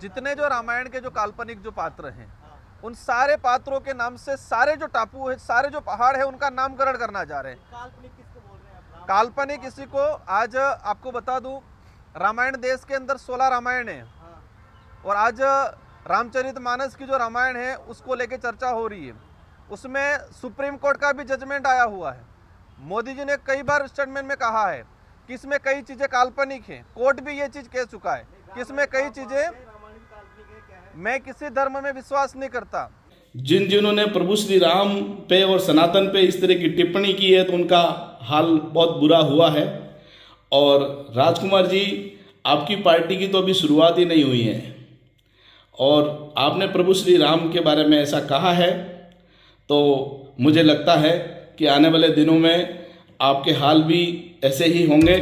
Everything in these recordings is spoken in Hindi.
जितने जो रामायण के जो काल्पनिक जो पात्र हैं, उन सारे पात्रों के नाम से सारे जो टापू है, सारे जो पहाड़ है, उनका नामकरण करना चाह रहे हैं। काल्पनिक किसको बोल रहे हैं आप? काल्पनिक इसी को आज आपको बता दूं, रामायण देश के अंदर 16 रामायण है और आज रामचरितमानस की जो रामायण है उसको लेके चर्चा हो रही है। उसमें सुप्रीम कोर्ट का भी जजमेंट आया हुआ है। मोदी जी ने कई बार स्टेटमेंट में कहा है कि इसमें कई चीज़ें काल्पनिक हैं। कोर्ट भी ये चीज़ कह चुका है कि इसमें कई चीज़ें, मैं किसी धर्म में विश्वास नहीं करता। जिन्होंने प्रभु श्री राम पे और सनातन पे इस तरह की टिप्पणी की है तो उनका हाल बहुत बुरा हुआ है। और राजकुमार जी, आपकी पार्टी की तो अभी शुरुआत ही नहीं हुई है और आपने प्रभु श्री राम के बारे में ऐसा कहा है, तो मुझे लगता है कि आने वाले दिनों में आपके हाल भी ऐसे ही होंगे।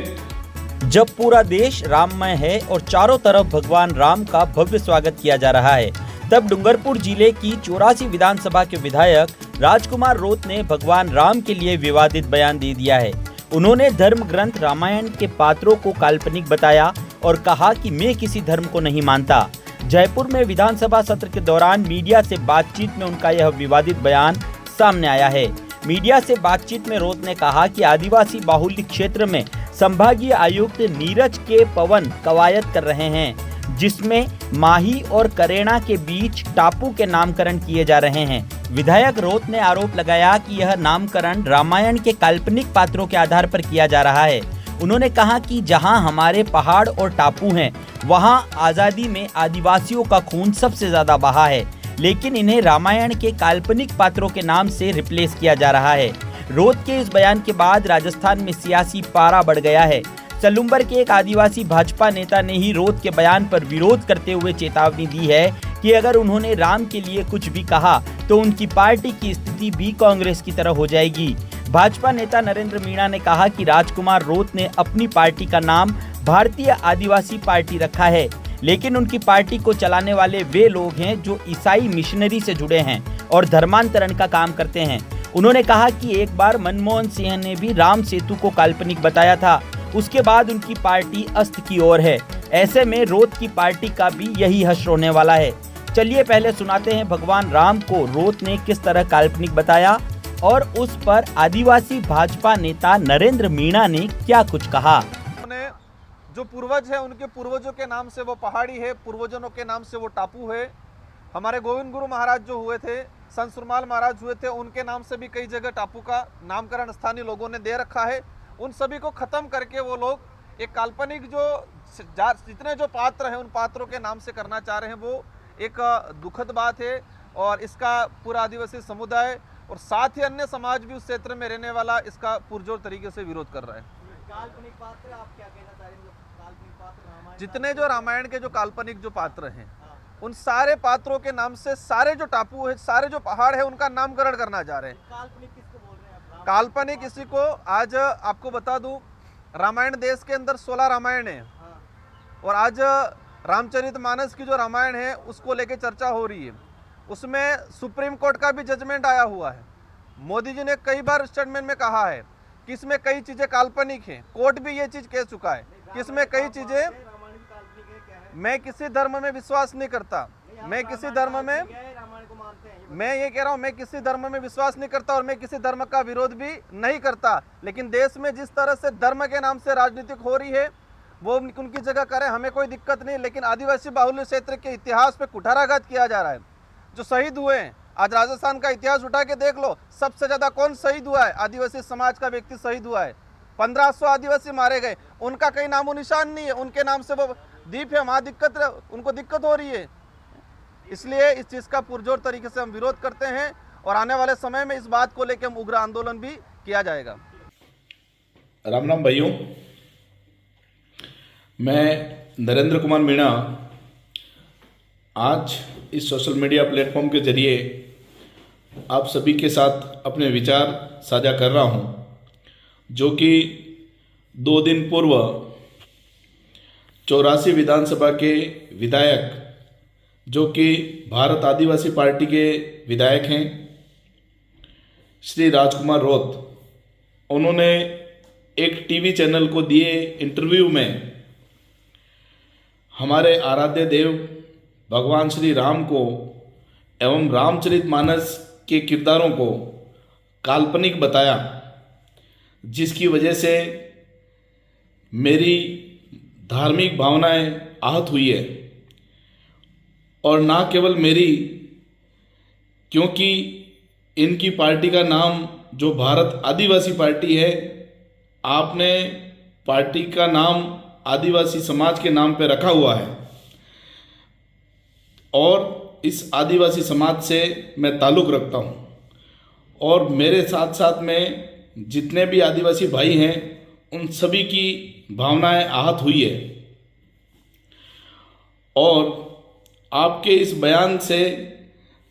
जब पूरा देश राममय है और चारों तरफ भगवान राम का भव्य स्वागत किया जा रहा है, तब डूंगरपुर जिले की 84 विधानसभा के विधायक राजकुमार रोत ने भगवान राम के लिए विवादित बयान दे दिया है। उन्होंने धर्म ग्रंथ रामायण के पात्रों को काल्पनिक बताया और कहा कि मैं किसी धर्म को नहीं मानता। जयपुर में विधानसभा सत्र के दौरान मीडिया से बातचीत में उनका यह विवादित बयान सामने आया है। मीडिया से बातचीत में रोत ने कहा कि आदिवासी बाहुल्य क्षेत्र में संभागीय आयुक्त नीरज के पवन कवायद कर रहे हैं, जिसमें माही और करेणा के बीच टापू के नामकरण किए जा रहे हैं। विधायक रोत ने आरोप लगाया कि यह नामकरण रामायण के काल्पनिक पात्रों के आधार पर किया जा रहा है। उन्होंने कहा कि जहां हमारे पहाड़ और टापू हैं, वहां आज़ादी में आदिवासियों का खून सबसे ज्यादा बहा है, लेकिन इन्हें रामायण के काल्पनिक पात्रों के नाम से रिप्लेस किया जा रहा है। रोत के इस बयान के बाद राजस्थान में सियासी पारा बढ़ गया है। सलूम्बर के एक आदिवासी भाजपा नेता ने ही रोत के बयान पर विरोध करते हुए चेतावनी दी है कि अगर उन्होंने राम के लिए कुछ भी कहा तो उनकी पार्टी की स्थिति भी कांग्रेस की तरह हो जाएगी। भाजपा नेता नरेंद्र मीणा ने कहा कि राजकुमार रोत ने अपनी पार्टी का नाम भारतीय आदिवासी पार्टी रखा है, लेकिन उनकी पार्टी को चलाने वाले वे लोग हैं जो ईसाई मिशनरी से जुड़े हैं और धर्मांतरण का काम करते हैं। उन्होंने कहा कि एक बार मनमोहन सिंह ने भी राम सेतु को काल्पनिक बताया था, उसके बाद उनकी पार्टी अस्त की ओर है। ऐसे में रोत की पार्टी का भी यही हश्र होने वाला है। चलिए पहले सुनाते हैं भगवान राम को रोत ने किस तरह काल्पनिक बताया और उस पर आदिवासी भाजपा नेता नरेंद्र मीणा ने क्या कुछ कहा। जो पूर्वज है, उनके पूर्वजों के नाम से वो पहाड़ी है, पूर्वजों के नाम से वो टापू है। हमारे गोविंद गुरु महाराज जो हुए थे, संत सुरमाल महाराज हुए थे, उनके नाम से भी कई जगह टापू का नामकरण स्थानीय लोगों ने दे रखा है। उन सभी को खत्म करके वो लोग एक काल्पनिक जो जितने जो पात्र हैं, उन पात्रों के नाम से करना चाह रहे हैं। वो एक दुखद बात है और इसका पूरा आदिवासी समुदाय और साथ ही अन्य समाज भी उस क्षेत्र में रहने वाला इसका पुरजोर तरीके से विरोध कर रहा है। काल्पनिक पात्र आप क्या कहना चाह रहे हैं? काल्पनिक पात्र रामायण, जितने जो रामायण के जो काल्पनिक जो पात्र हैं, उन सारे पात्रों के नाम से सारे जो टापू है, सारे जो पहाड़ है, उनका नामकरण करना चाह रहे हैं। काल्पनिक किसको बोल रहे हैं आप? काल्पनिक इसी को आज आपको बता दूं, रामायण देश के अंदर 16 रामायण है और आज रामचरितमानस की जो रामायण है उसको लेके चर्चा हो रही है। उसमें सुप्रीम कोर्ट का भी जजमेंट आया हुआ है। मोदी जी ने कई बार स्टेटमेंट में कहा है कि इसमें कई चीज़ें काल्पनिक हैं। कोर्ट भी ये चीज़ कह चुका है कि इसमें कई चीज़ें, मैं किसी धर्म में विश्वास नहीं करता। मैं किसी धर्म में, रामायण को मानते हैं। मैं ये कह रहा हूँ, मैं किसी धर्म में विश्वास नहीं करता और मैं किसी धर्म का विरोध भी नहीं करता। लेकिन देश में जिस तरह से धर्म के नाम से राजनीतिक हो रही है, वो उनकी जगह करें, हमें कोई दिक्कत नहीं। लेकिन आदिवासी बाहुल्य क्षेत्र के इतिहास पे कुठाराघात किया जा रहा है। जो शहीद हुए हैं, आज राजस्थान का इतिहास उठा के देख लो, सबसे ज्यादा कौन शहीद हुआ है? आदिवासी समाज का व्यक्ति शहीद हुआ है। 1500 आदिवासी मारे गए, उनका कहीं नामो निशान नहीं है। उनके नाम से वो द्वीप है, वहाँ दिक्कत, उनको दिक्कत हो रही है। इसलिए इस चीज़ का पुरजोर तरीके से हम विरोध करते हैं और आने वाले समय में इस बात को लेकर हम उग्र आंदोलन भी किया जाएगा। राम राम भाइयों, मैं नरेंद्र कुमार मीणा आज इस सोशल मीडिया प्लेटफॉर्म के जरिए आप सभी के साथ अपने विचार साझा कर रहा हूं, जो कि 2 दिन पूर्व 84 विधानसभा के विधायक, जो कि भारत आदिवासी पार्टी के विधायक हैं, श्री राजकुमार रोत, उन्होंने एक टीवी चैनल को दिए इंटरव्यू में हमारे आराध्य देव भगवान श्री राम को एवं रामचरितमानस के किरदारों को काल्पनिक बताया, जिसकी वजह से मेरी धार्मिक भावनाएं आहत हुई है। और ना केवल मेरी, क्योंकि इनकी पार्टी का नाम जो भारत आदिवासी पार्टी है, आपने पार्टी का नाम आदिवासी समाज के नाम पे रखा हुआ है और इस आदिवासी समाज से मैं ताल्लुक़ रखता हूँ। और मेरे साथ साथ में जितने भी आदिवासी भाई हैं उन सभी की भावनाएं आहत हुई है। और आपके इस बयान से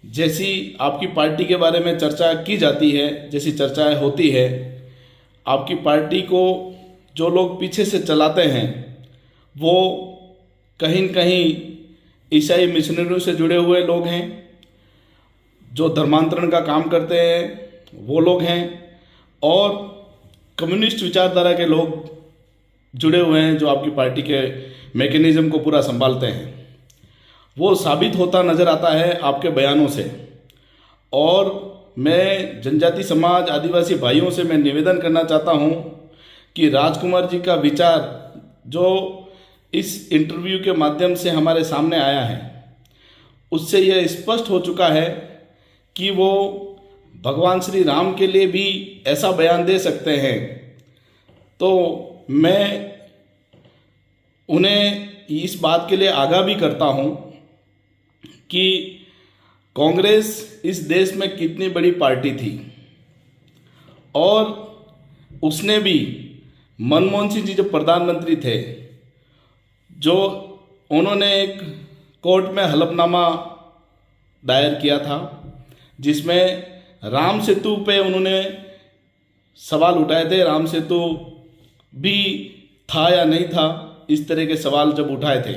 जैसी आपकी पार्टी के बारे में चर्चा की जाती है, जैसी चर्चाएं होती है, आपकी पार्टी को जो लोग पीछे से चलाते हैं वो कहीं न कहीं ईसाई मिशनरियों से जुड़े हुए लोग हैं, जो धर्मांतरण का काम करते हैं वो लोग हैं, और कम्युनिस्ट विचारधारा के लोग जुड़े हुए हैं जो आपकी पार्टी के मैकेनिज़्म को पूरा संभालते हैं। वो साबित होता नज़र आता है आपके बयानों से। और मैं जनजाति समाज आदिवासी भाइयों से मैं निवेदन करना चाहता हूँ कि राजकुमार जी का विचार जो इस इंटरव्यू के माध्यम से हमारे सामने आया है, उससे यह स्पष्ट हो चुका है कि वो भगवान श्री राम के लिए भी ऐसा बयान दे सकते हैं। तो मैं उन्हें इस बात के लिए आगाह भी करता हूँ कि कांग्रेस इस देश में कितनी बड़ी पार्टी थी, और उसने भी मनमोहन सिंह जी जब प्रधानमंत्री थे, जो उन्होंने एक कोर्ट में हलफनामा दायर किया था जिसमें राम सेतु पे उन्होंने सवाल उठाए थे। राम सेतु भी था या नहीं था, इस तरह के सवाल जब उठाए थे,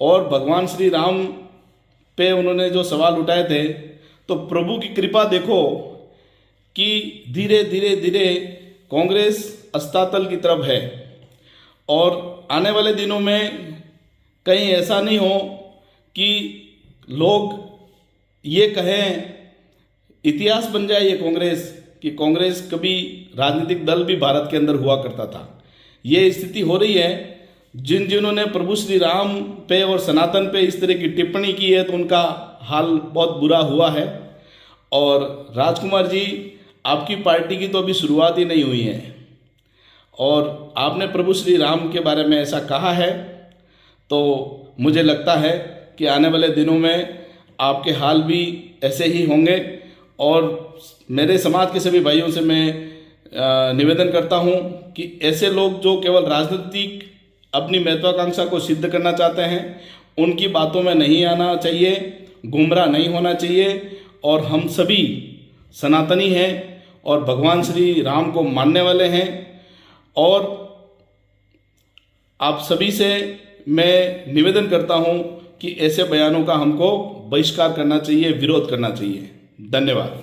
और भगवान श्री राम पे उन्होंने जो सवाल उठाए थे, तो प्रभु की कृपा देखो कि धीरे धीरे धीरे कांग्रेस अस्तातल की तरफ है। और आने वाले दिनों में कहीं ऐसा नहीं हो कि लोग ये कहें, इतिहास बन जाए ये कांग्रेस, कि कांग्रेस कभी राजनीतिक दल भी भारत के अंदर हुआ करता था। ये स्थिति हो रही है। जिन्होंने प्रभु श्री राम पे और सनातन पे इस तरह की टिप्पणी की है, तो उनका हाल बहुत बुरा हुआ है। और राजकुमार जी, आपकी पार्टी की तो अभी शुरुआत ही नहीं हुई है, और आपने प्रभु श्री राम के बारे में ऐसा कहा है, तो मुझे लगता है कि आने वाले दिनों में आपके हाल भी ऐसे ही होंगे। और मेरे समाज के सभी भाइयों से मैं निवेदन करता हूं कि ऐसे लोग जो केवल राजनीतिक अपनी महत्वाकांक्षा को सिद्ध करना चाहते हैं, उनकी बातों में नहीं आना चाहिए, गुमराह नहीं होना चाहिए। और हम सभी सनातनी हैं और भगवान श्री राम को मानने वाले हैं, और आप सभी से मैं निवेदन करता हूं कि ऐसे बयानों का हमको बहिष्कार करना चाहिए, विरोध करना चाहिए। धन्यवाद।